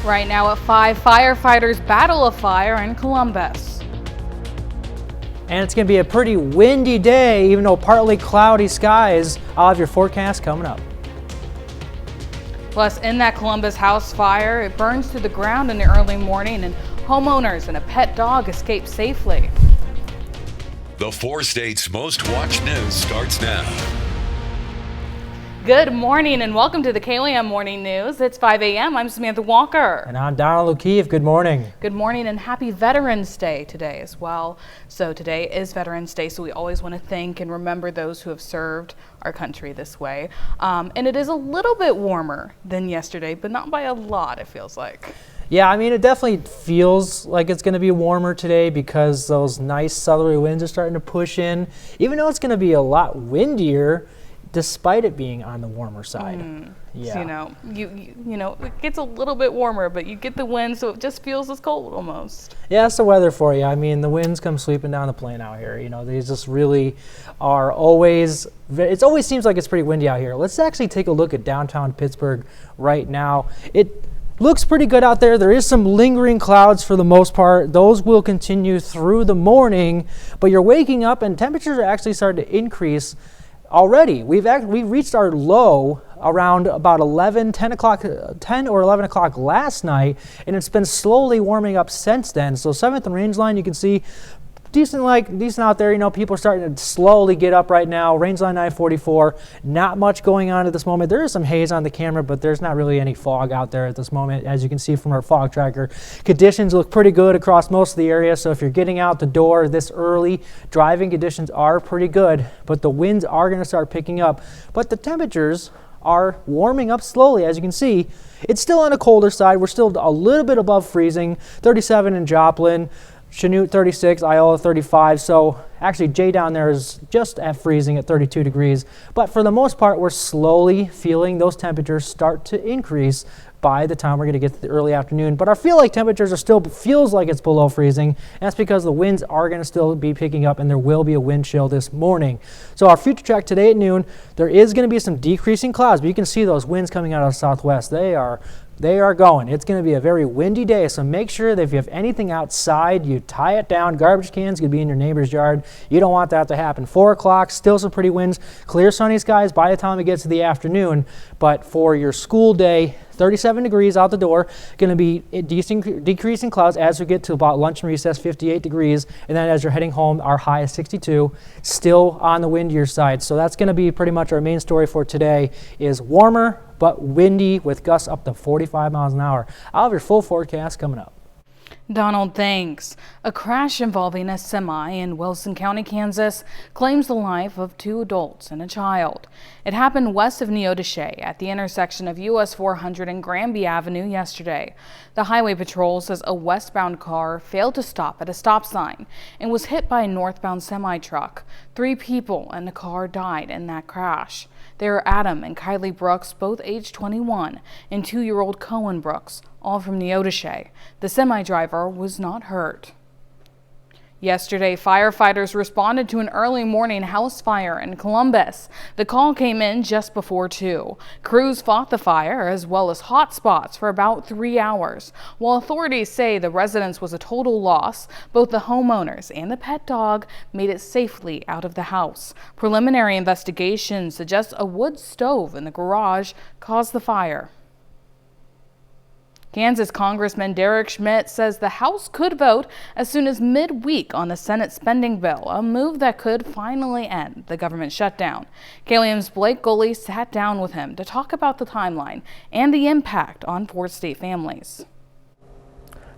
Right now at 5, firefighters battle a fire in Columbus. And it's going to be a pretty windy day, even though partly cloudy skies. I'll have your forecast coming up. Plus, in that Columbus house fire, it burns to the ground in the early morning and homeowners and a pet dog escape safely. The 4 states' most watched news starts now. Good morning and welcome to the KLAM Morning News. It's 5 a.m. I'm Samantha Walker. And I'm Donald O'Keefe. Good morning. Good morning and happy Veterans Day today as well. So today is Veterans Day, so we always want to thank and remember those who have served our country this way. And it is a little bit warmer than yesterday, but not by a lot, it feels like. Yeah, I mean, it definitely feels like it's going to be warmer today because those nice southerly winds are starting to push in, even though it's going to be a lot windier despite it being on the warmer side. Yeah. So, you know, it gets a little bit warmer, but you get the wind, so it just feels as cold almost. Yeah, that's the weather for you. I mean, the winds come sweeping down the plain out here. You know, they just really are always, it always seems like it's pretty windy out here. Let's actually take a look at downtown Pittsburgh right now. It looks pretty good out there. There is some lingering clouds for the most part. Those will continue through the morning, but you're waking up and temperatures are actually starting to increase already. We reached our low around about 10 or 11 o'clock last night, and it's been slowly warming up since then. So 7th and Range Line, you can see decent out there. You know, people are starting to slowly get up right now. Range Line 944, not much going on at this moment. There is some haze on the camera, but there's not really any fog out there at this moment. As you can see from our fog tracker, conditions look pretty good across most of the area. So if you're getting out the door this early, driving conditions are pretty good, but the winds are going to start picking up. But the temperatures are warming up slowly. As you can see, it's still on the colder side. We're still a little bit above freezing, 37 in Joplin, Chanute 36, Iola 35, so actually Jay down there is just at freezing at 32 degrees. But for the most part, we're slowly feeling those temperatures start to increase by the time we're going to get to the early afternoon. But our feel-like temperatures are still, feels like it's below freezing. And that's because the winds are going to still be picking up and there will be a wind chill this morning. So our future track today at noon, there is going to be some decreasing clouds, but you can see those winds coming out of the southwest. They are going. It's going to be a very windy day, so make sure that if you have anything outside, you tie it down. Garbage cans could be in your neighbor's yard. You don't want that to happen. 4 o'clock, still some pretty winds. Clear sunny skies by the time it gets to the afternoon. But for your school day, 37 degrees out the door. Going to be decreasing clouds as we get to about lunch and recess, 58 degrees. And then as you're heading home, our high is 62. Still on the windier side. So that's going to be pretty much our main story for today is warmer but windy with gusts up to 45 miles an hour. I'll have your full forecast coming up. Donald, thanks. A crash involving a semi in Wilson County, Kansas, claims the life of 2 adults and a child. It happened west of Neodesha at the intersection of US 400 and Granby Avenue yesterday. The Highway Patrol says a westbound car failed to stop at a stop sign and was hit by a northbound semi-truck. 3 people in the car died in that crash. They are Adam and Kylie Brooks, both age 21, and 2-year-old Cohen Brooks, all from Neodesha. The semi-driver was not hurt. Yesterday, firefighters responded to an early morning house fire in Columbus. The call came in just before 2. Crews fought the fire as well as hot spots for about 3 hours. While authorities say the residence was a total loss, both the homeowners and the pet dog made it safely out of the house. Preliminary investigations suggest a wood stove in the garage caused the fire. Kansas Congressman Derek Schmidt says the House could vote as soon as midweek on the Senate spending bill, a move that could finally end the government shutdown. KLAM's Blake Goley sat down with him to talk about the timeline and the impact on 4-state families.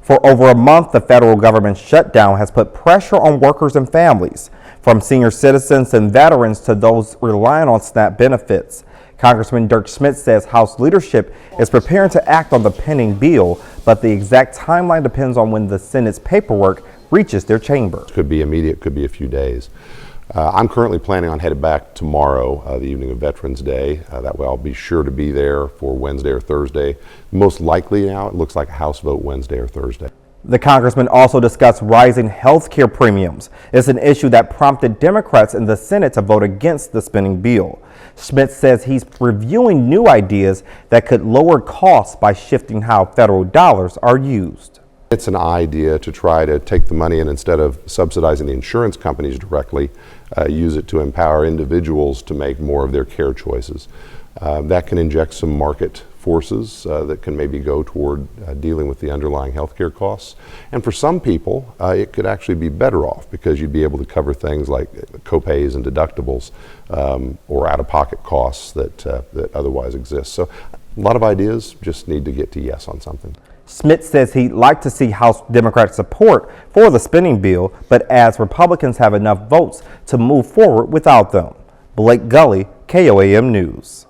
For over a month, the federal government shutdown has put pressure on workers and families, from senior citizens and veterans to those relying on SNAP benefits. Congressman Dirk Schmidt says House leadership is preparing to act on the pending bill, but the exact timeline depends on when the Senate's paperwork reaches their chamber. Could be immediate, could be a few days. I'm currently planning on headed back tomorrow, the evening of Veterans Day. That way I'll be sure to be there for Wednesday or Thursday. Most likely now, it looks like a House vote Wednesday or Thursday. The congressman also discussed rising health care premiums. It's an issue that prompted Democrats in the Senate to vote against the spending bill. Schmidt says he's reviewing new ideas that could lower costs by shifting how federal dollars are used. It's an idea to try to take the money and instead of subsidizing the insurance companies directly, use it to empower individuals to make more of their care choices. That can inject some market forces that can maybe go toward dealing with the underlying healthcare costs. And for some people, it could actually be better off because you'd be able to cover things like copays and deductibles or out-of-pocket costs that otherwise exist. So a lot of ideas, just need to get to yes on something. Schmidt says he'd like to see House Democrat support for the spending bill, but as Republicans have enough votes to move forward without them. Blake Gully, KOAM News.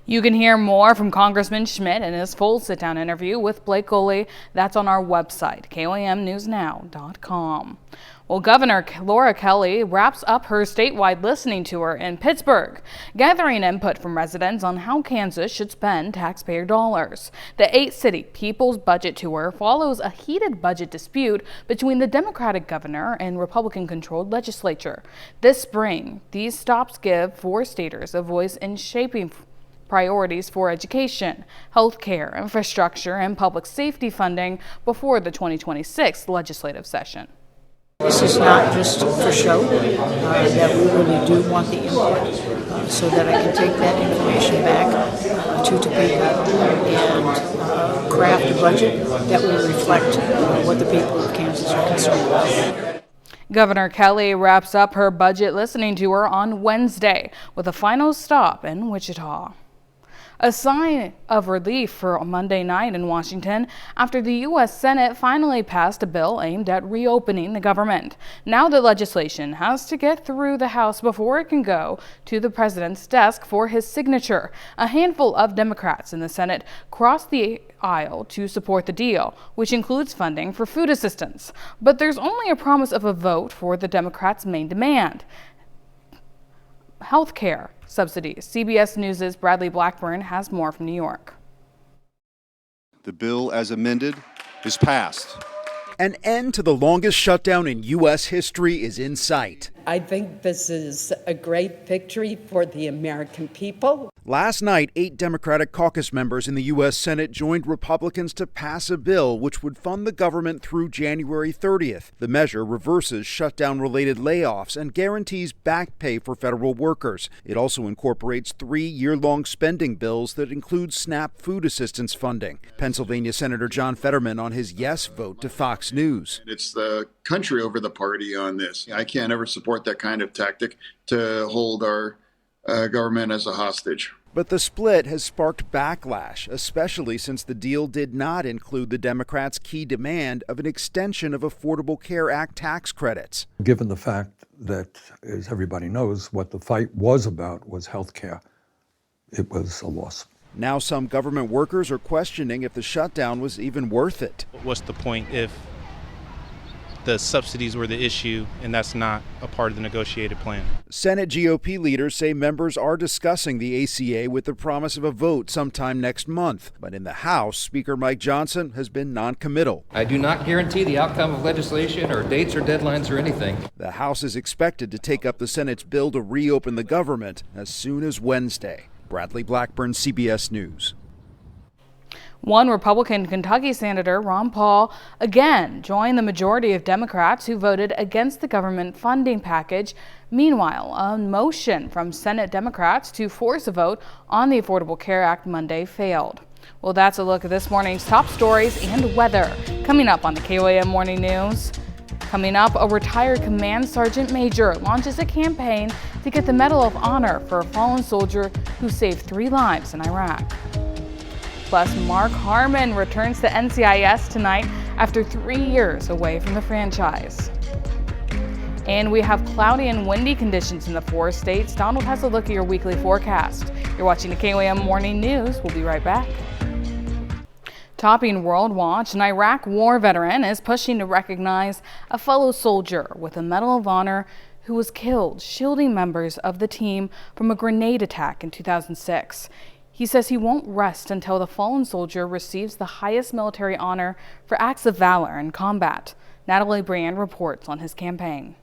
You can hear more from Congressman Schmidt in his full sit-down interview with Blake Gully. That's on our website, KOAMnewsnow.com. Well, Governor Laura Kelly wraps up her statewide listening tour in Pittsburgh, gathering input from residents on how Kansas should spend taxpayer dollars. The 8-city People's Budget Tour follows a heated budget dispute between the Democratic governor and Republican-controlled legislature. This spring, these stops give 4 staters a voice in shaping priorities for education, health care, infrastructure, and public safety funding before the 2026 legislative session. This is not just for show, that we really do want the input so that I can take that information back to people and craft a budget that will reflect what the people of Kansas are concerned about. Governor Kelly wraps up her budget listening tour on Wednesday with a final stop in Wichita. A sign of relief for Monday night in Washington after the U.S. Senate finally passed a bill aimed at reopening the government. Now the legislation has to get through the House before it can go to the president's desk for his signature. A handful of Democrats in the Senate crossed the aisle to support the deal, which includes funding for food assistance. But there's only a promise of a vote for the Democrats' main demand: health care subsidies. CBS News' Bradley Blackburn has more from New York. The bill as amended is passed. An end to the longest shutdown in U.S. history is in sight. I think this is a great victory for the American people. Last night, 8 Democratic caucus members in the U.S. Senate joined Republicans to pass a bill which would fund the government through January 30th. The measure reverses shutdown-related layoffs and guarantees back pay for federal workers. It also incorporates 3 year-long spending bills that include SNAP food assistance funding. Pennsylvania Senator John Fetterman on his yes vote to Fox News. It's the country over the party on this. I can't ever support that kind of tactic to hold our government as a hostage. But the split has sparked backlash, especially since the deal did not include the Democrats' key demand of an extension of Affordable Care Act tax credits. Given the fact that, as everybody knows, what the fight was about was health care, it was a loss. Now some government workers are questioning if the shutdown was even worth it. What's the point if the subsidies were the issue and that's not a part of the negotiated plan? Senate GOP leaders say members are discussing the ACA with the promise of a vote sometime next month. But in the House, Speaker Mike Johnson has been non-committal. I do not guarantee the outcome of legislation or dates or deadlines or anything. The House is expected to take up the Senate's bill to reopen the government as soon as Wednesday. Bradley Blackburn, CBS News. One Republican Kentucky Senator, Ron Paul, again joined the majority of Democrats who voted against the government funding package. Meanwhile, a motion from Senate Democrats to force a vote on the Affordable Care Act Monday failed. Well, that's a look at this morning's top stories and weather. Coming up on the KOAM Morning News. Coming up, a retired Command Sergeant Major launches a campaign to get the Medal of Honor for a fallen soldier who saved 3 lives in Iraq. Plus, Mark Harmon returns to NCIS tonight after 3 years away from the franchise. And we have cloudy and windy conditions in the 4 states. Donald has a look at your weekly forecast. You're watching the KOAM Morning News. We'll be right back. Topping World Watch, an Iraq war veteran is pushing to recognize a fellow soldier with a Medal of Honor who was killed shielding members of the team from a grenade attack in 2006. He says he won't rest until the fallen soldier receives the highest military honor for acts of valor in combat. Natalie Brand reports on his campaign.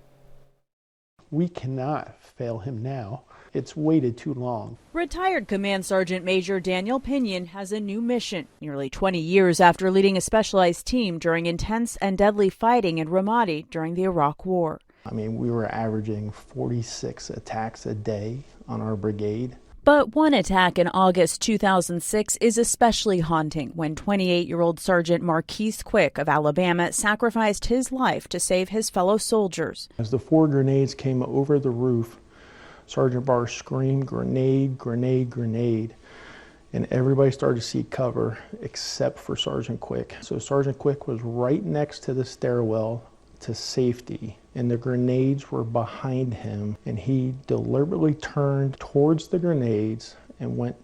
We cannot fail him now. It's waited too long. Retired Command Sergeant Major Daniel Pinion has a new mission. Nearly 20 years after leading a specialized team during intense and deadly fighting in Ramadi during the Iraq War. I mean, we were averaging 46 attacks a day on our brigade. But one attack in August 2006 is especially haunting when 28-year-old Sergeant Marquise Quick of Alabama sacrificed his life to save his fellow soldiers. As the 4 grenades came over the roof, Sergeant Barr screamed, "Grenade, grenade, grenade." And everybody started to see cover except for Sergeant Quick. So Sergeant Quick was right next to the stairwell to safety, and the grenades were behind him, and he deliberately turned towards the grenades and went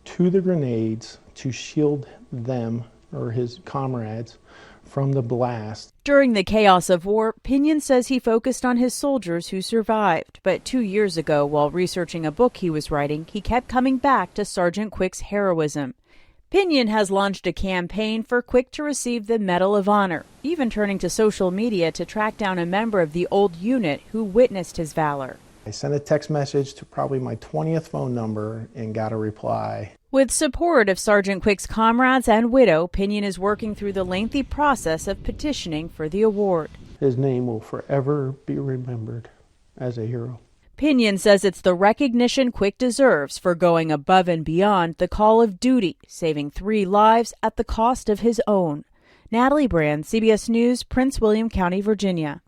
to the grenades to shield them, or his comrades, from the blast. During the chaos of war, Pinion says he focused on his soldiers who survived. But 2 years ago, while researching a book he was writing, he kept coming back to Sergeant Quick's heroism. Pinion has launched a campaign for Quick to receive the Medal of Honor, even turning to social media to track down a member of the old unit who witnessed his valor. I sent a text message to probably my 20th phone number and got a reply. With support of Sergeant Quick's comrades and widow, Pinion is working through the lengthy process of petitioning for the award. His name will forever be remembered as a hero. Pinion says it's the recognition Quick deserves for going above and beyond the call of duty, saving 3 lives at the cost of his own. Natalie Brand, CBS News, Prince William County, Virginia.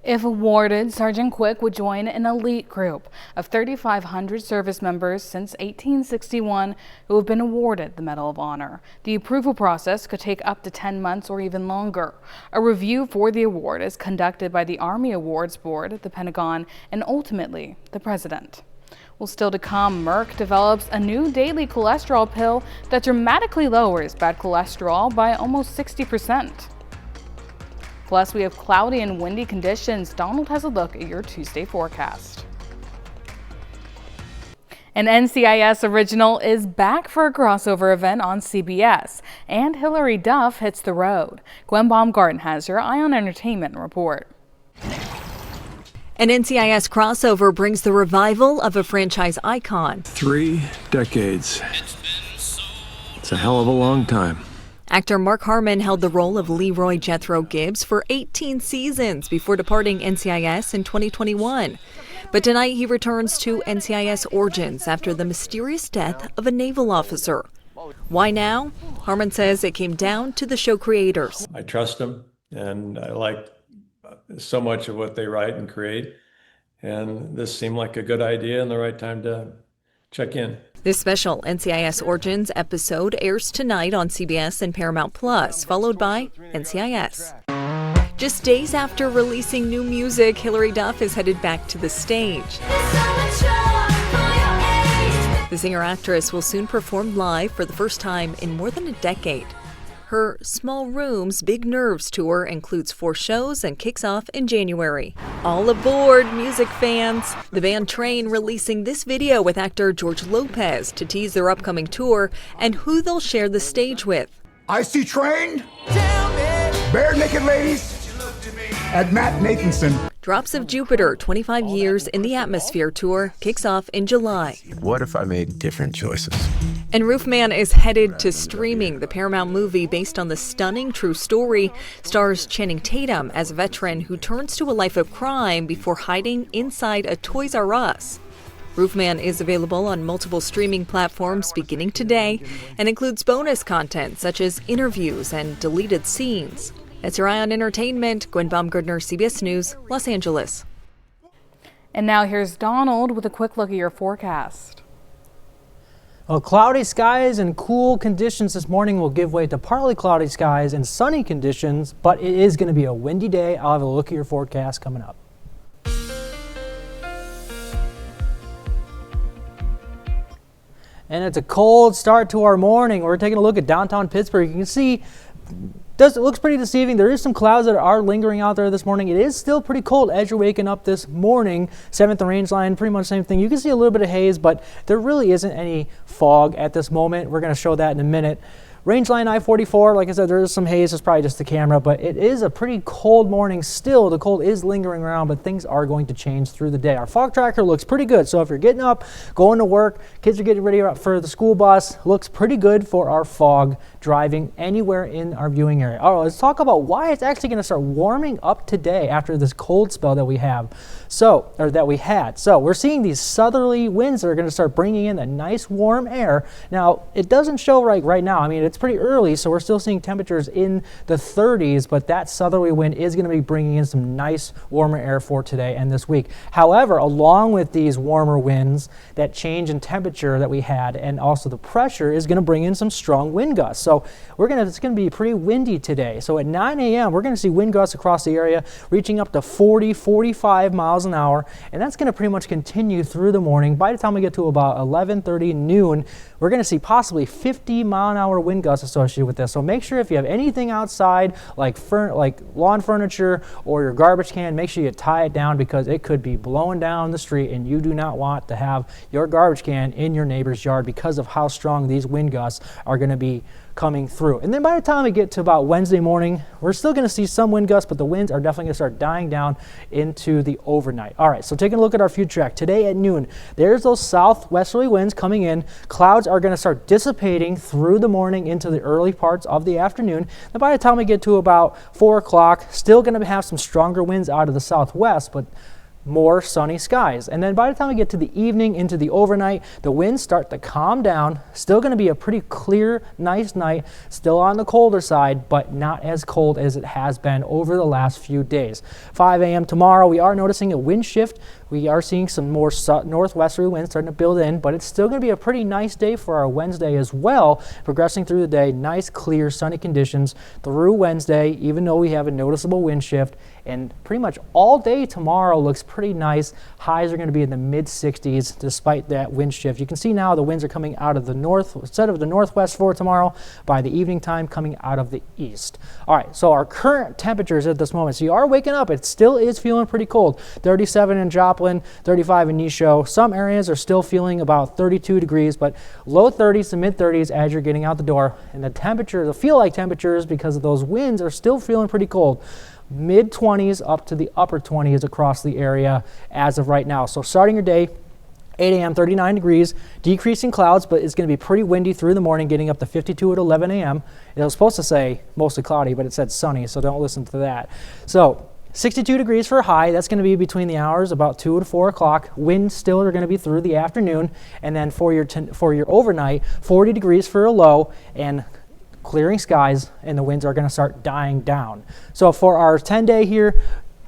If awarded, Sergeant Quick would join an elite group of 3,500 service members since 1861 who have been awarded the Medal of Honor. The approval process could take up to 10 months or even longer. A review for the award is conducted by the Army Awards Board, the Pentagon, and ultimately the President. Well, still to come, Merck develops a new daily cholesterol pill that dramatically lowers bad cholesterol by almost 60%. Plus, we have cloudy and windy conditions. Donald has a look at your Tuesday forecast. An NCIS original is back for a crossover event on CBS, and Hilary Duff hits the road. Gwen Baumgarten has your Eye on Entertainment report. An NCIS crossover brings the revival of a franchise icon. 3 decades. It's a hell of a long time. Actor Mark Harmon held the role of Leroy Jethro Gibbs for 18 seasons before departing NCIS in 2021. But tonight he returns to NCIS Origins after the mysterious death of a naval officer. Why now? Harmon says it came down to the show creators. I trust them, and I like so much of what they write and create. And this seemed like a good idea and the right time to check in. This special NCIS Origins episode airs tonight on CBS and Paramount Plus, followed by NCIS. Just days after releasing new music, Hilary Duff is headed back to the stage. The singer-actress will soon perform live for the first time in more than a decade. Her Small Rooms, Big Nerves tour includes 4 shows and kicks off in January. All aboard, music fans! The band Train releasing this video with actor George Lopez to tease their upcoming tour and who they'll share the stage with. I see Train, bare naked ladies, and Matt Nathanson. Drops of Jupiter, 25 Years in the Atmosphere tour kicks off in July. What if I made different choices? And Roofman is headed to streaming. The Paramount movie, based on the stunning true story, stars Channing Tatum as a veteran who turns to a life of crime before hiding inside a Toys R Us. Roofman is available on multiple streaming platforms beginning today and includes bonus content such as interviews and deleted scenes. That's your Eye on Entertainment. Gwen Baumgartner, CBS News, Los Angeles. And now here's Donald with a quick look at your forecast. Well, cloudy skies and cool conditions this morning will give way to partly cloudy skies and sunny conditions, but it is going to be a windy day. I'll have a look at your forecast coming up. And it's a cold start to our morning. We're taking a look at downtown Pittsburgh. You can see it looks pretty deceiving. There is some clouds that are lingering out there this morning. It is still pretty cold as you're waking up this morning. 7th and range line, pretty much the same thing. You can see a little bit of haze, but there really isn't any fog at this moment. We're going to show that in a minute. Range line I-44, like I said, there is some haze. It's probably just the camera, but it is a pretty cold morning still. The cold is lingering around, but things are going to change through the day. Our fog tracker looks pretty good. So if you're getting up, going to work, kids are getting ready for the school bus, looks pretty good for our fog driving anywhere in our viewing area. All right, let's talk about why it's actually going to start warming up today after this cold spell that we had. So we're seeing these southerly winds that are going to start bringing in that nice warm air. Now, it doesn't show right now. I mean, it's pretty early, so we're still seeing temperatures in the 30s, but that southerly wind is going to be bringing in some nice warmer air for today and this week. However, along with these warmer winds, that change in temperature that we had and also the pressure is going to bring in some strong wind gusts. So it's going to be pretty windy today. So at 9 a.m., we're going to see wind gusts across the area reaching up to 40, 45 miles an hour, and that's going to pretty much continue through the morning. By the time we get to about 11:30 noon, we're going to see possibly 50 mile an hour wind gusts associated with this. So make sure if you have anything outside like lawn furniture or your garbage can, make sure you tie it down because it could be blowing down the street and you do not want to have your garbage can in your neighbor's yard because of how strong these wind gusts are going to be coming through. And then by the time we get to about Wednesday morning, we're still going to see some wind gusts, but the winds are definitely going to start dying down into the overnight. All right, so taking a look at our future track. Today at noon, there's those southwesterly winds coming in. Clouds are going to start dissipating through the morning into the early parts of the afternoon. And by the time we get to about 4 o'clock, still going to have some stronger winds out of the southwest, but more sunny skies. And then by the time we get to the evening into the overnight, the winds start to calm down. Still going to be a pretty clear, nice night. Still on the colder side, but not as cold as it has been over the last few days. 5 a.m. tomorrow, we are noticing a wind shift. We are seeing some more northwesterly winds starting to build in, but it's still going to be a pretty nice day for our Wednesday as well. Progressing through the day, nice, clear, sunny conditions through Wednesday, even though we have a noticeable wind shift. And pretty much all day tomorrow looks pretty nice. Highs are going to be in the mid-60s despite that wind shift. You can see now the winds are coming out of the north, instead of the northwest for tomorrow, by the evening time coming out of the east. All right, so our current temperatures at this moment. So you are waking up. It still is feeling pretty cold. 37 in Joplin, 35 in Nisho. Some areas are still feeling about 32 degrees, but low 30s to mid-30s as you're getting out the door. And the temperatures, the feel-like temperatures, because of those winds, are still feeling pretty cold. Mid-20s up to the upper 20s across the area as of right now. So starting your day, 8 a.m., 39 degrees, decreasing clouds, but it's going to be pretty windy through the morning, getting up to 52 at 11 a.m. It was supposed to say mostly cloudy, but it said sunny, so don't listen to that. So 62 degrees for a high. That's going to be between the hours about 2 to 4 o'clock. Winds still are going to be through the afternoon. And then for your overnight, 40 degrees for a low and clearing skies, and the winds are going to start dying down. So for our 10-day here,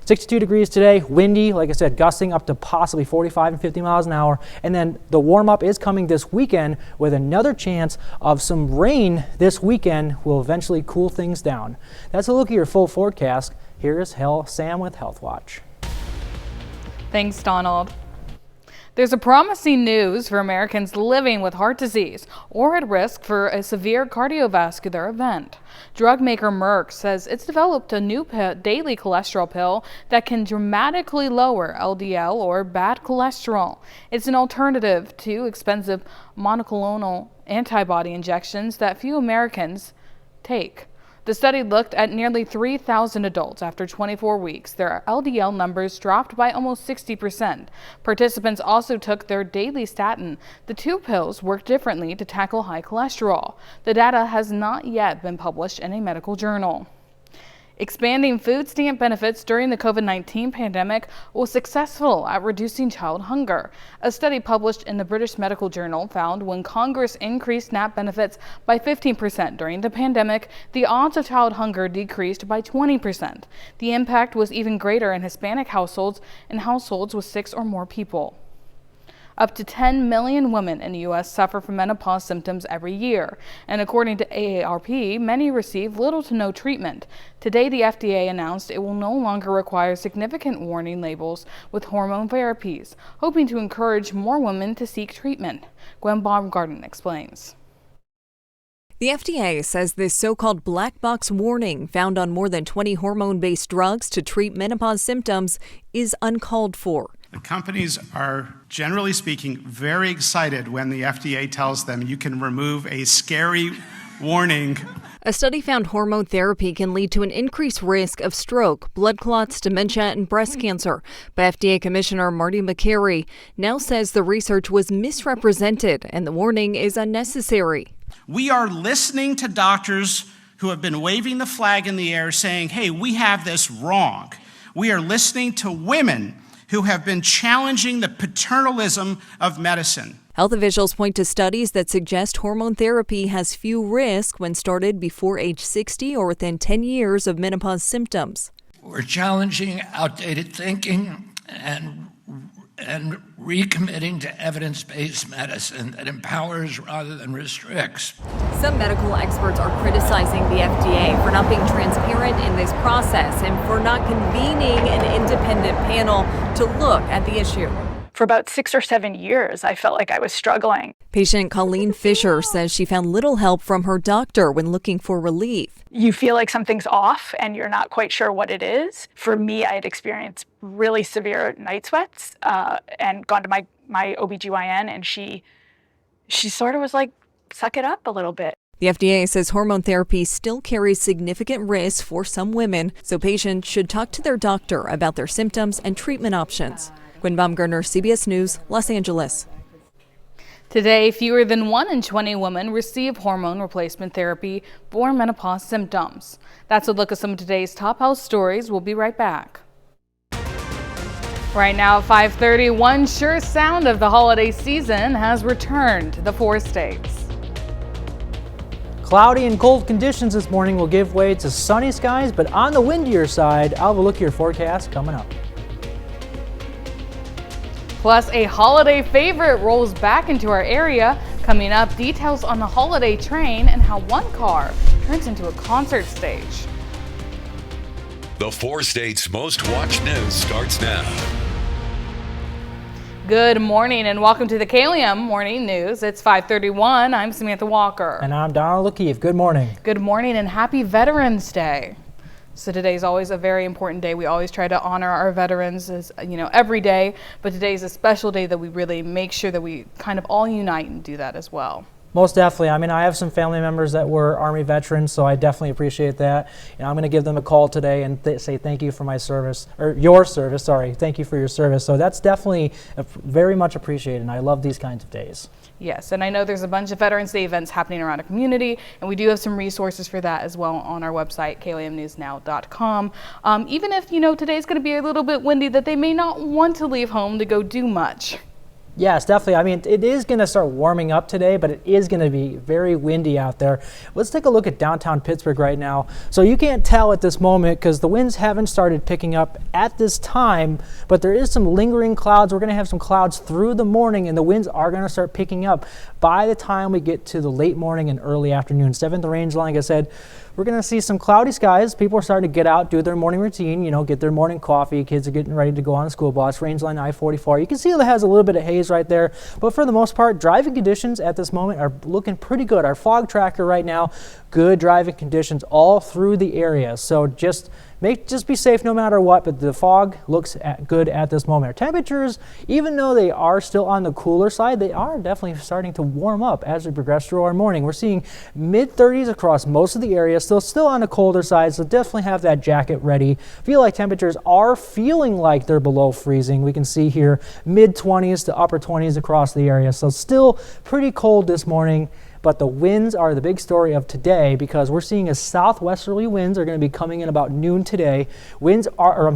62 degrees today, windy, like I said, gusting up to possibly 45 and 50 miles an hour. And then the warm-up is coming this weekend with another chance of some rain this weekend will eventually cool things down. That's a look at your full forecast. Here is Sam with Health Watch. Thanks, Donald. There's a promising news for Americans living with heart disease or at risk for a severe cardiovascular event. Drug maker Merck says it's developed a new daily cholesterol pill that can dramatically lower LDL or bad cholesterol. It's an alternative to expensive monoclonal antibody injections that few Americans take. The study looked at nearly 3,000 adults. After 24 weeks, their LDL numbers dropped by almost 60%. Participants also took their daily statin. The two pills work differently to tackle high cholesterol. The data has not yet been published in a medical journal. Expanding food stamp benefits during the COVID-19 pandemic was successful at reducing child hunger. A study published in the British Medical Journal found when Congress increased SNAP benefits by 15% during the pandemic, the odds of child hunger decreased by 20%. The impact was even greater in Hispanic households and households with 6 or more people. Up to 10 million women in the U.S. suffer from menopause symptoms every year, and according to AARP, many receive little to no treatment. Today, the FDA announced it will no longer require significant warning labels with hormone therapies, hoping to encourage more women to seek treatment. Gwen Baumgarten explains. The FDA says this so-called black box warning found on more than 20 hormone-based drugs to treat menopause symptoms is uncalled for. The companies are, generally speaking, very excited when the FDA tells them you can remove a scary warning. A study found hormone therapy can lead to an increased risk of stroke, blood clots, dementia, and breast cancer. But FDA Commissioner Marty McCary now says the research was misrepresented and the warning is unnecessary. We are listening to doctors who have been waving the flag in the air saying, hey, we have this wrong. We are listening to women who have been challenging the paternalism of medicine. Health officials point to studies that suggest hormone therapy has few risks when started before age 60 or within 10 years of menopause symptoms. We're challenging outdated thinking and recommitting to evidence-based medicine that empowers rather than restricts. Some medical experts are criticizing the FDA for not being transparent in this process and for not convening an independent panel to look at the issue. For about 6 or 7 years, I felt like I was struggling. Patient Colleen Fisher says she found little help from her doctor when looking for relief. You feel like something's off and you're not quite sure what it is. For me, I had experienced really severe night sweats and gone to my OBGYN, and she sort of was like, suck it up a little bit. The FDA says hormone therapy still carries significant risks for some women, so patients should talk to their doctor about their symptoms and treatment options. Gwen Baumgartner, CBS News, Los Angeles. Today, fewer than 1 in 20 women receive hormone replacement therapy for menopause symptoms. That's a look at some of today's top health stories. We'll be right back. Right now at 5:30, one sure sound of the holiday season has returned to the 4 states. Cloudy and cold conditions this morning will give way to sunny skies, but on the windier side, I'll have a look at your forecast coming up. Plus, a holiday favorite rolls back into our area. Coming up, details on the holiday train and how one car turns into a concert stage. The 4 states' most watched news starts now. Good morning and welcome to the KLM Morning News. It's 5:31. I'm Samantha Walker. And I'm Donald O'Keefe. Good morning. Good morning and happy Veterans Day. So today's always a very important day. We always try to honor our veterans, every day. But today's a special day that we really make sure that we kind of all unite and do that as well. Most definitely. I mean, I have some family members that were Army veterans, so I definitely appreciate that. I'm going to give them a call today and say thank you for my service, or your service, sorry. Thank you for your service. So that's definitely very much appreciated, and I love these kinds of days. Yes, and I know there's a bunch of Veterans Day events happening around the community, and we do have some resources for that as well on our website, KLMNewsNow.com. Even if, today's going to be a little bit windy, that they may not want to leave home to go do much. Yes, definitely. I mean, it is going to start warming up today, but it is going to be very windy out there. Let's take a look at downtown Pittsburgh right now. So you can't tell at this moment because the winds haven't started picking up at this time, but there is some lingering clouds. We're going to have some clouds through the morning, and the winds are going to start picking up by the time we get to the late morning and early afternoon. 7th range, like I said, we're going to see some cloudy skies. People are starting to get out, do their morning routine, get their morning coffee. Kids are getting ready to go on a school bus. Range line I-44. You can see it has a little bit of haze right there, but for the most part, driving conditions at this moment are looking pretty good. Our fog tracker right now, good driving conditions all through the area. So just be safe no matter what, but the fog looks good at this moment. Our temperatures, even though they are still on the cooler side, they are definitely starting to warm up as we progress through our morning. We're seeing mid-30s across most of the area, still on the colder side, so definitely have that jacket ready. Feel like temperatures are feeling like they're below freezing. We can see here mid-20s to upper 20s across the area, so still pretty cold this morning. But the winds are the big story of today because we're seeing southwesterly winds are going to be coming in about noon today. Clouds are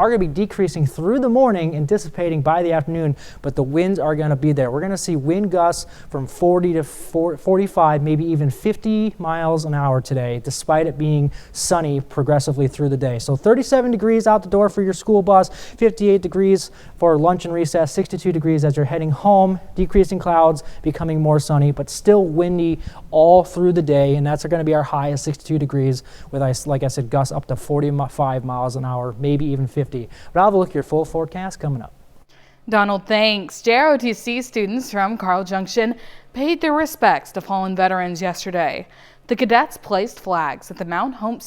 going to be decreasing through the morning and dissipating by the afternoon, but the winds are going to be there. We're going to see wind gusts from 40 to 45, maybe even 50 miles an hour today, despite it being sunny progressively through the day. So 37 degrees out the door for your school bus, 58 degrees for lunch and recess, 62 degrees as you're heading home, decreasing clouds, becoming more sunny, but still windy all through the day, and that's going to be our high of 62 degrees with, like I said, gusts up to 45 miles an hour, maybe even 50. But I'll have a look at your full forecast coming up. Donald, thanks. JROTC students from Carl Junction paid their respects to fallen veterans yesterday. The cadets placed flags at the Mount Hope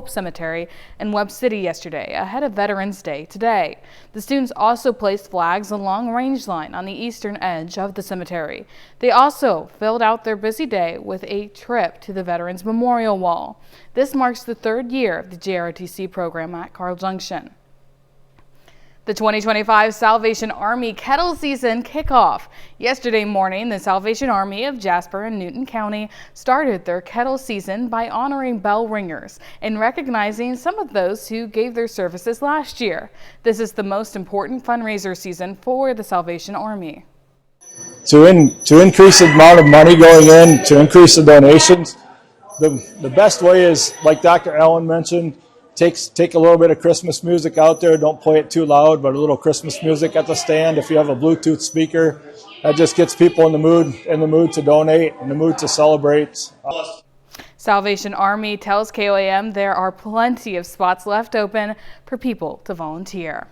Cemetery in Webb City yesterday, ahead of Veterans Day today. The students also placed flags along range line on the eastern edge of the cemetery. They also filled out their busy day with a trip to the Veterans Memorial Wall. This marks the third year of the JROTC program at Carl Junction. The 2025 Salvation Army Kettle Season kickoff. Yesterday morning, the Salvation Army of Jasper and Newton County started their kettle season by honoring bell ringers and recognizing some of those who gave their services last year. This is the most important fundraiser season for the Salvation Army. To increase the amount of money going in, to increase the donations, the best way is, like Dr. Allen mentioned, take a little bit of Christmas music out there. Don't play it too loud, but a little Christmas music at the stand. If you have a Bluetooth speaker, that just gets people in the mood to donate, in the mood to celebrate. Salvation Army tells KOAM there are plenty of spots left open for people to volunteer.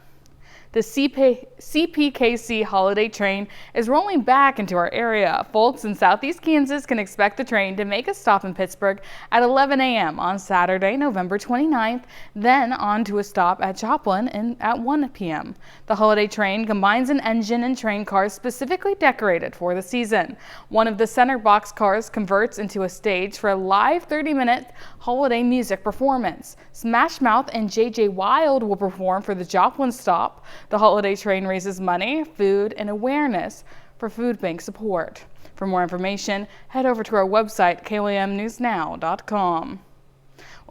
The CPKC holiday train is rolling back into our area. Folks in southeast Kansas can expect the train to make a stop in Pittsburgh at 11 a.m. on Saturday, November 29th, then on to a stop at Joplin at 1 p.m. The holiday train combines an engine and train cars specifically decorated for the season. One of the center box cars converts into a stage for a live 30-minute holiday music performance. Smash Mouth and J.J. Wild will perform for the Joplin stop. The holiday train raises money, food, and awareness for food bank support. For more information, head over to our website, KOAMnewsnow.com.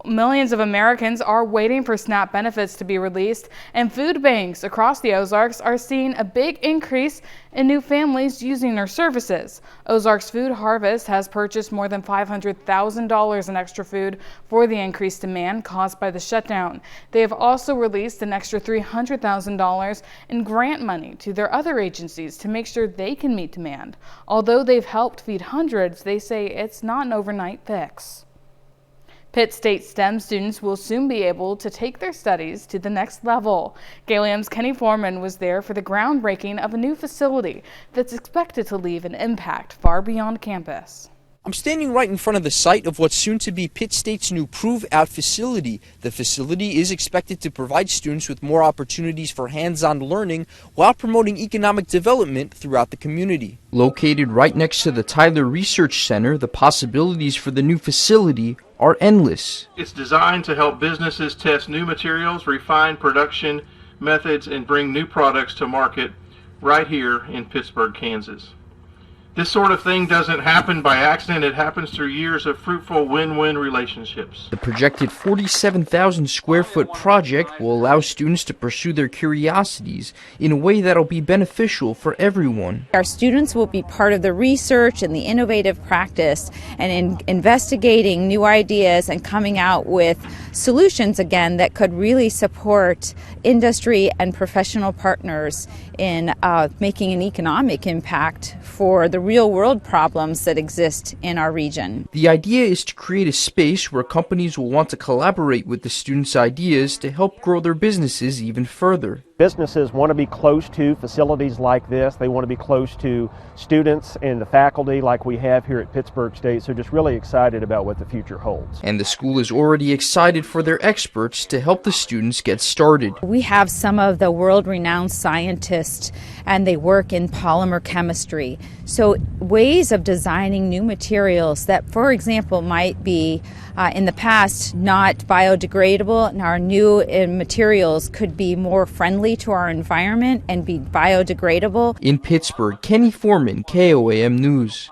Millions of Americans are waiting for SNAP benefits to be released, and food banks across the Ozarks are seeing a big increase in new families using their services. Ozarks Food Harvest has purchased more than $500,000 in extra food for the increased demand caused by the shutdown. They have also released an extra $300,000 in grant money to their other agencies to make sure they can meet demand. Although they've helped feed hundreds, they say it's not an overnight fix. Pitt State STEM students will soon be able to take their studies to the next level. KOAM's Kenny Foreman was there for the groundbreaking of a new facility that's expected to leave an impact far beyond campus. I'm standing right in front of the site of what's soon to be Pitt State's new Prove Out facility. The facility is expected to provide students with more opportunities for hands-on learning while promoting economic development throughout the community. Located right next to the Tyler Research Center, the possibilities for the new facility are endless. It's designed to help businesses test new materials, refine production methods, and bring new products to market right here in Pittsburgh, Kansas. This sort of thing doesn't happen by accident. It happens through years of fruitful win-win relationships. The projected 47,000 square foot project will allow students to pursue their curiosities in a way that'll be beneficial for everyone. Our students will be part of the research and the innovative practice and in investigating new ideas and coming out with solutions again that could really support industry and professional partners in making an economic impact for the real world problems that exist in our region. The idea is to create a space where companies will want to collaborate with the students' ideas to help grow their businesses even further. Businesses want to be close to facilities like this. They want to be close to students and the faculty like we have here at Pittsburgh State. So just really excited about what the future holds. And the school is already excited for their experts to help the students get started. We have some of the world-renowned scientists and they work in polymer chemistry. So ways of designing new materials that, for example, might be in the past not biodegradable, and our new materials could be more friendly to our environment and be biodegradable. In Pittsburgh, Kenny Foreman, KOAM News.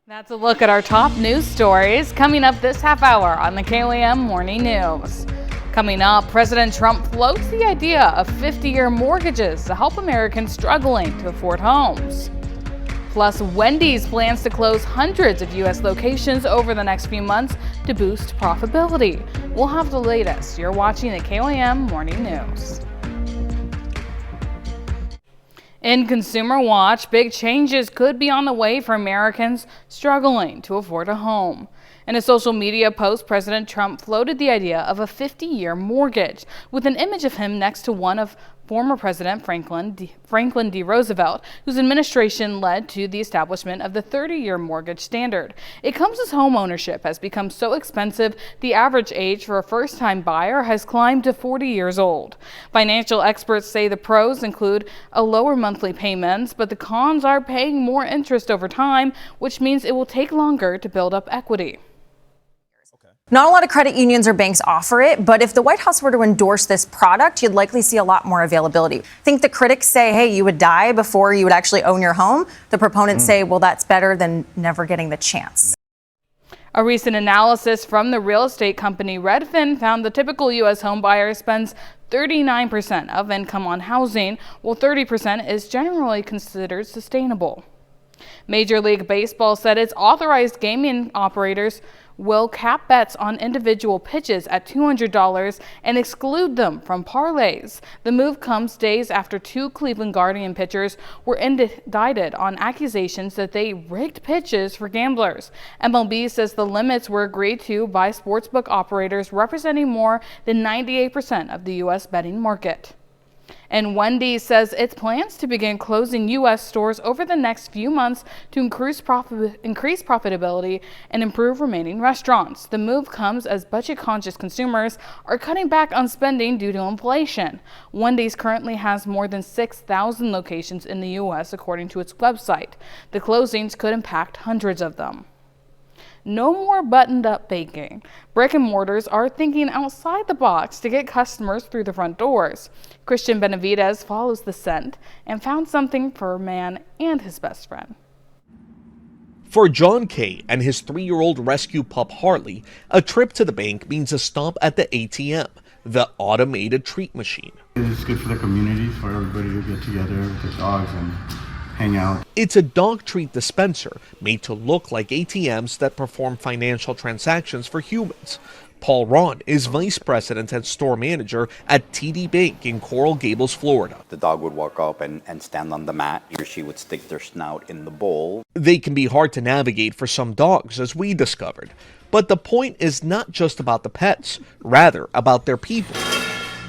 That's a look at our top news stories coming up this half hour on the KOAM Morning News. Coming up, President Trump floats the idea of 50-year mortgages to help Americans struggling to afford homes. Plus, Wendy's plans to close hundreds of U.S. locations over the next few months to boost profitability. We'll have the latest. You're watching the KOAM Morning News. In Consumer Watch, big changes could be on the way for Americans struggling to afford a home. In a social media post, President Trump floated the idea of a 50-year mortgage with an image of him next to one of former President Franklin D. Roosevelt, whose administration led to the establishment of the 30-year mortgage standard. It comes as home ownership has become so expensive, the average age for a first-time buyer has climbed to 40 years old. Financial experts say the pros include a lower monthly payments, but the cons are paying more interest over time, which means it will take longer to build up equity. Not a lot of credit unions or banks offer it, but if the White House were to endorse this product, you'd likely see a lot more availability. I think the critics say, hey, you would die before you would actually own your home. The proponents say, well, that's better than never getting the chance. A recent analysis from the real estate company Redfin found the typical U.S. home buyer spends 39% of income on housing, while 30% is generally considered sustainable. Major League Baseball said its authorized gaming operators will cap bets on individual pitches at $200 and exclude them from parlays. The move comes days after two Cleveland Guardian pitchers were indicted on accusations that they rigged pitches for gamblers. MLB says the limits were agreed to by sportsbook operators representing more than 98% of the U.S. betting market. And Wendy's says its plans to begin closing U.S. stores over the next few months to increase profitability and improve remaining restaurants. The move comes as budget-conscious consumers are cutting back on spending due to inflation. Wendy's currently has more than 6,000 locations in the U.S., according to its website. The closings could impact hundreds of them. No more buttoned-up baking. Brick and mortars are thinking outside the box to get customers through the front doors. Christian Benavidez follows the scent and found something for a man and his best friend. For John Kay and his 3-year-old rescue pup Harley, a trip to the bank means a stop at the ATM, the automated treat machine. It's good for the community, for everybody to get together with their dogs and hang out. It's a dog treat dispenser made to look like ATMs that perform financial transactions for humans. Paul Ron is vice president and store manager at TD Bank in Coral Gables, Florida. The dog would walk up and stand on the mat. He or she would stick their snout in the bowl. They can be hard to navigate for some dogs, as we discovered. But the point is not just about the pets, rather about their people.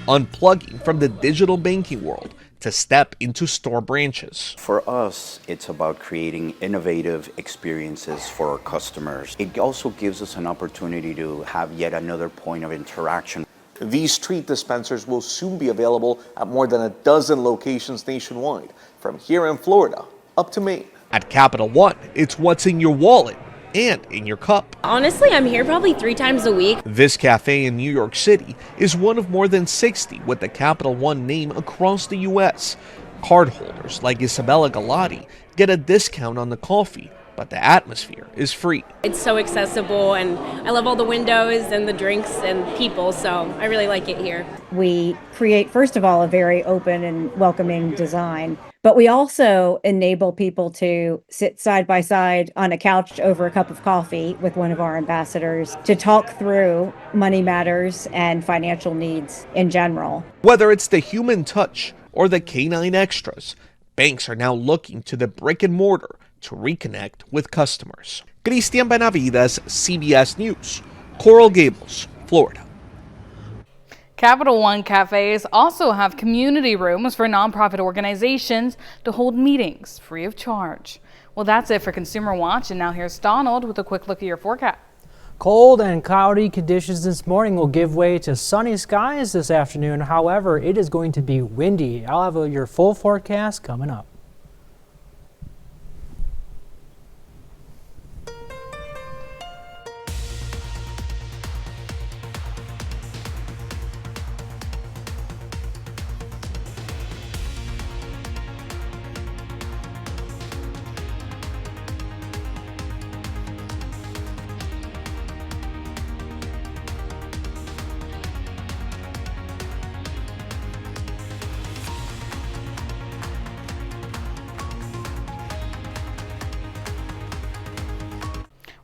Unplugging from the digital banking world to step into store branches. For us, it's about creating innovative experiences for our customers. It also gives us an opportunity to have yet another point of interaction. These treat dispensers will soon be available at more than a dozen locations nationwide, from here in Florida up to Maine. At Capital One, it's what's in your wallet and in your cup. Honestly, I'm here probably 3 times a week. This cafe in New York City is one of more than 60 with the Capital One name across the U.S. Cardholders like Isabella Galati get a discount on the coffee, but the atmosphere is free. It's so accessible, and I love all the windows and the drinks and people, so I really like it here. We create, first of all, a very open and welcoming design, but we also enable people to sit side by side on a couch over a cup of coffee with one of our ambassadors to talk through money matters and financial needs in general. Whether it's the human touch or the canine extras, banks are now looking to the brick and mortar to reconnect with customers. Christian Benavides, CBS News, Coral Gables, Florida. Capital One cafes also have community rooms for nonprofit organizations to hold meetings free of charge. Well, that's it for Consumer Watch, and now here's Donald with a quick look at your forecast. Cold and cloudy conditions this morning will give way to sunny skies this afternoon. However, it is going to be windy. I'll have your full forecast coming up.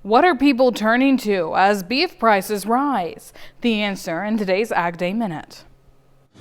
What are people turning to as beef prices rise? The answer in today's Ag Day Minute.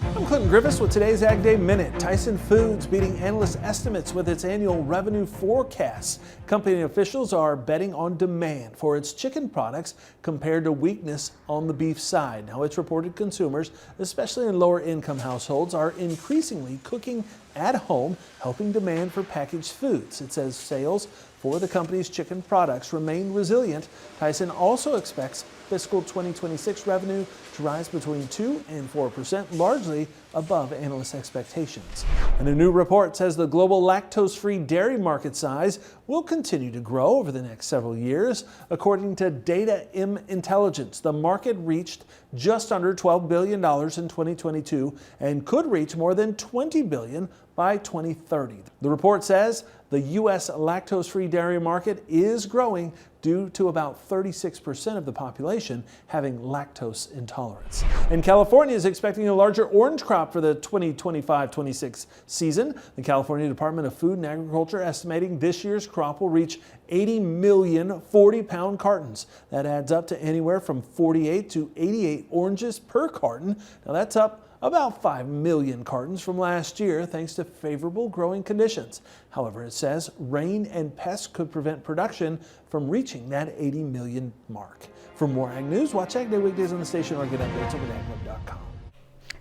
I'm Clinton Griffiths with today's Ag Day Minute. Tyson Foods beating analyst estimates with its annual revenue forecasts. Company officials are betting on demand for its chicken products compared to weakness on the beef side. Now, it's reported consumers, especially in lower income households, are increasingly cooking at home, helping demand for packaged foods. It says sales for the company's chicken products remain resilient. Tyson also expects fiscal 2026 revenue to rise between 2 and 4%, largely above analyst expectations. And a new report says the global lactose-free dairy market size will continue to grow over the next several years. According to Data Intelligence, the market reached just under $12 billion in 2022 and could reach more than $20 billion by 2030. The report says the U.S. lactose-free dairy market is growing due to about 36% of the population having lactose intolerance. And California is expecting a larger orange crop for the 2025-26 season. The California Department of Food and Agriculture estimating this year's crop will reach 80 million 40-pound cartons. That adds up to anywhere from 48 to 88 oranges per carton. Now that's up about 5 million cartons from last year thanks to favorable growing conditions. However, it says rain and pests could prevent production from reaching that 80 million mark. For more Ag News, watch Ag Day weekdays on the station or get updates over at agweb.com.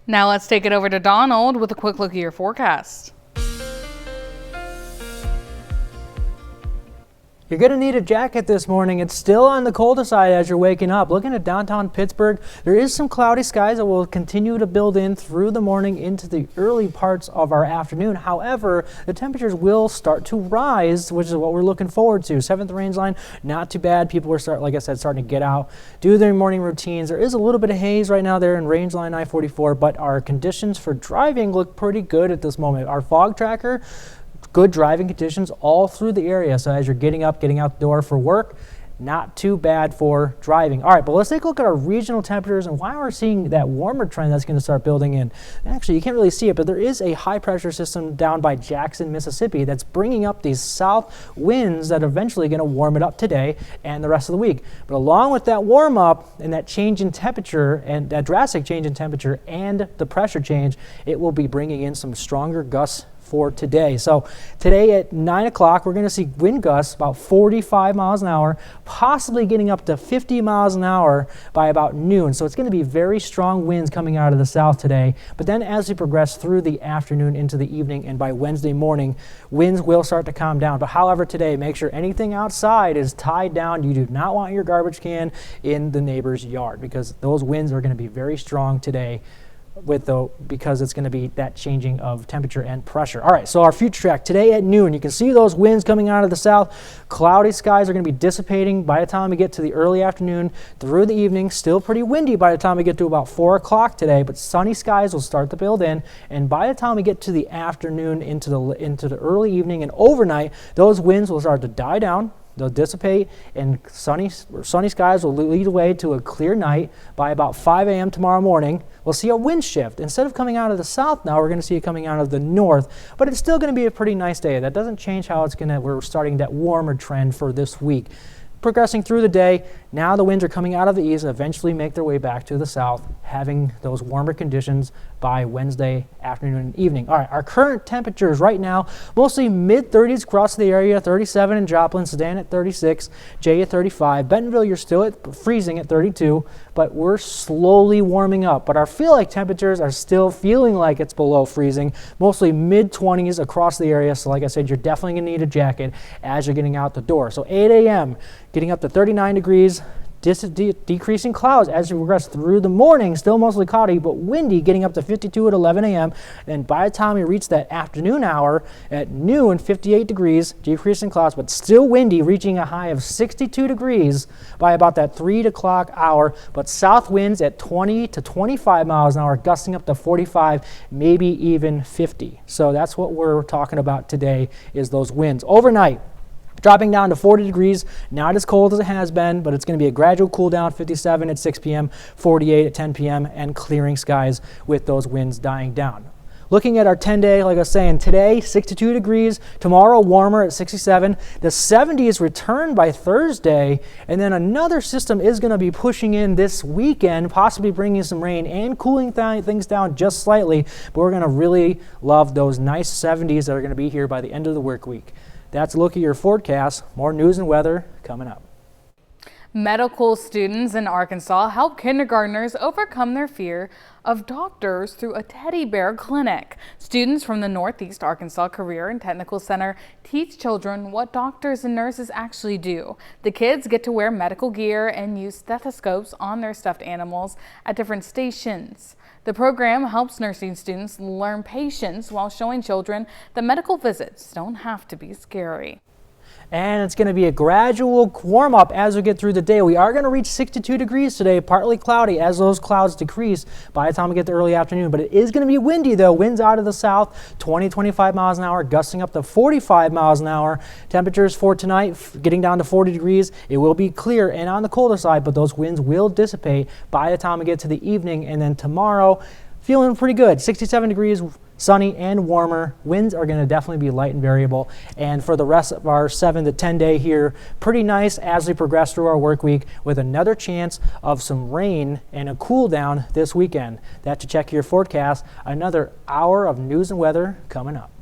Now let's take it over to Donald with a quick look at your forecast. You're going to need a jacket this morning. It's still on the colder side as you're waking up. Looking at downtown Pittsburgh, there is some cloudy skies that will continue to build in through the morning into the early parts of our afternoon. However, the temperatures will start to rise, which is what we're looking forward to. 7th range line, not too bad. People are, starting to get out, do their morning routines. There is a little bit of haze right now there in range line I-44, but our conditions for driving look pretty good at this moment. Our fog tracker, good driving conditions all through the area. So as you're getting out the door for work, not too bad for driving. All right, but let's take a look at our regional temperatures and why we're seeing that warmer trend that's going to start building in. Actually, you can't really see it, but there is a high pressure system down by Jackson, Mississippi that's bringing up these south winds that are eventually going to warm it up today and the rest of the week. But along with that warm up and that change in temperature and that drastic change in temperature and the pressure change, it will be bringing in some stronger gusts for today. So today at 9 o'clock, we're going to see wind gusts about 45 miles an hour, possibly getting up to 50 miles an hour by about noon. So it's going to be very strong winds coming out of the south today. But then as we progress through the afternoon into the evening and by Wednesday morning, winds will start to calm down. But however, today, make sure anything outside is tied down. You do not want your garbage can in the neighbor's yard because those winds are going to be very strong today because it's going to be that changing of temperature and pressure. All right, so our future track today at noon, you can see those winds coming out of the south. Cloudy skies are going to be dissipating by the time we get to the early afternoon through the evening. Still pretty windy by the time we get to about 4 o'clock today, but sunny skies will start to build in. And by the time we get to the afternoon into the early evening and overnight, those winds will start to die down. They'll dissipate and sunny skies will lead the way to a clear night. By about 5 a.m. tomorrow morning, we'll see a wind shift. Instead of coming out of the south now, we're going to see it coming out of the north, but it's still going to be a pretty nice day. That doesn't change how we're starting that warmer trend for this week. Progressing through the day, now the winds are coming out of the east and eventually make their way back to the south, having those warmer conditions by Wednesday afternoon and evening. All right, our current temperatures right now, mostly mid-30s across the area, 37 in Joplin, Sedan at 36, Jay at 35. Bentonville, you're still at freezing at 32, but we're slowly warming up. But our feel-like temperatures are still feeling like it's below freezing, mostly mid-20s across the area. So like I said, you're definitely going to need a jacket as you're getting out the door. So 8 a.m., getting up to 39 degrees, decreasing clouds as you progress through the morning, still mostly cloudy, but windy, getting up to 52 at 11 a.m. And by the time you reach that afternoon hour at noon, 58 degrees, decreasing clouds, but still windy, reaching a high of 62 degrees by about that 3 o'clock hour. But south winds at 20 to 25 miles an hour, gusting up to 45, maybe even 50. So that's what we're talking about today is those winds. Overnight, dropping down to 40 degrees, not as cold as it has been, but it's going to be a gradual cool down, 57 at 6 p.m., 48 at 10 p.m., and clearing skies with those winds dying down. looking at our 10-day, like I was saying, today 62 degrees, tomorrow warmer at 67. The 70s return by Thursday, and then another system is going to be pushing in this weekend, possibly bringing some rain and cooling things down just slightly, but we're going to really love those nice 70s that are going to be here by the end of the work week. That's a look at your forecast. More news and weather coming up. Medical students in Arkansas help kindergartners overcome their fear of doctors through a teddy bear clinic. Students from the Northeast Arkansas Career and Technical Center teach children what doctors and nurses actually do. The kids get to wear medical gear and use stethoscopes on their stuffed animals at different stations. The program helps nursing students learn patience while showing children that medical visits don't have to be scary. And it's going to be a gradual warm up as we get through the day. We are going to reach 62 degrees today, partly cloudy as those clouds decrease by the time we get to early afternoon. But it is going to be windy though. Winds out of the south, 20-25 miles an hour, gusting up to 45 miles an hour. Temperatures for tonight getting down to 40 degrees. It will be clear and on the colder side, but those winds will dissipate by the time we get to the evening. And then tomorrow, feeling pretty good, 67 degrees. Sunny and warmer. Winds are going to definitely be light and variable. And for the rest of our 7 to 10 day here, pretty nice as we progress through our work week with another chance of some rain and a cool down this weekend. That to check your forecast. Another hour of news and weather coming up.